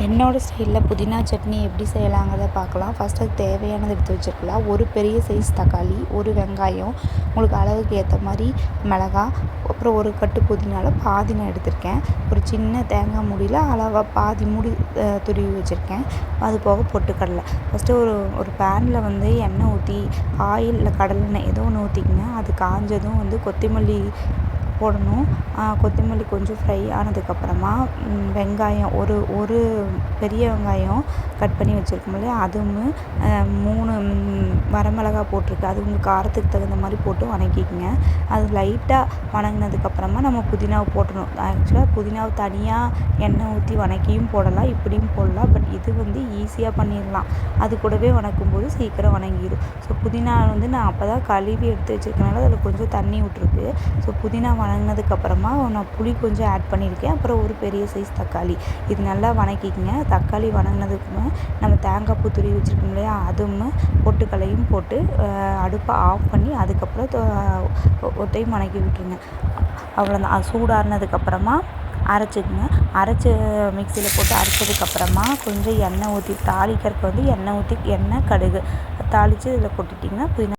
என்னோடய ஸ்டைலில் புதினா சட்னி எப்படி செய்யலாங்கிறத பார்க்கலாம். ஃபஸ்ட்டு அதுக்கு தேவையானது எடுத்து வச்சுக்கலாம். ஒரு பெரிய சைஸ் தக்காளி, ஒரு வெங்காயம், உங்களுக்கு அளவுக்கு ஏற்ற மாதிரி மிளகா, அப்புறம் ஒரு கட்டு புதினாவில் பாதி நான் எடுத்திருக்கேன். ஒரு சின்ன தேங்காய் மூடியில் அளவாக பாதி மூடி துருவி வச்சுருக்கேன். அது போக பொட்டுக்கடலை. ஃபஸ்ட்டு ஒரு பேனில் எண்ணெய் ஊற்றி ஆயில் இல்லை கடலெண்ணெய் ஏதோ ஒன்று ஊற்றிக்கிங்க. அது காஞ்சதும் கொத்தமல்லி போடணும். கொத்தமல்லி கொஞ்சம் ஃப்ரை ஆனதுக்கப்புறமா வெங்காயம் ஒரு பெரிய வெங்காயம் கட் பண்ணி வச்சுருக்கோம் இல்லையா, அதுவும் 3 வரமிளகா போட்டிருக்கு. அது உங்கள் காரத்துக்கு தகுந்த மாதிரி போட்டு வதக்கிக்கங்க. அது லைட்டாக வதங்கினதுக்கப்புறமா நம்ம புதினாவை போட்டணும். ஆக்சுவலாக புதினாவை தனியாக எண்ணெய் ஊற்றி வதக்கியும் போடலாம், இப்படியும் போடலாம். பட் இது ஈஸியாக பண்ணிடலாம். அது கூடவே வதக்கும்போது சீக்கிரம் வதங்கிடும். ஸோ புதினா நான் அப்போ தான் கழுவி எடுத்து வச்சுருக்கனால அதில் கொஞ்சம் தண்ணி விட்ருக்கு. ஸோ புதினா வதங்கினதுக்கப்புறமா நான் புளி கொஞ்சம் ஆட் பண்ணியிருக்கேன். அப்புறம் ஒரு பெரிய சைஸ் தக்காளி. இது நல்லா வதக்கிக்கங்க. தக்காளி வதங்கினதுக்குமே நம்ம தேங்காய் பூ துருவி வச்சுருக்கோம் இல்லையா, அதுவும் பொட்டுக்கல்லையும் போட்டு அடுப்பை ஆஃப் பண்ணி அதுக்கப்புறம் ஒத்தையும் வதக்கி விட்டுருங்க. அவ்வளோதான். அது சூடாறினதுக்கப்புறமா அரைச்சிக்கங்க. அரைச்சி மிக்சியில் போட்டு அரைச்சதுக்கப்புறமா கொஞ்சம் எண்ணெய் ஊற்றி தாளிக்கிறதுக்கு எண்ணெய் ஊற்றி கடுகு தாளித்து இதில் கொட்டிட்டிங்கன்னா புதினா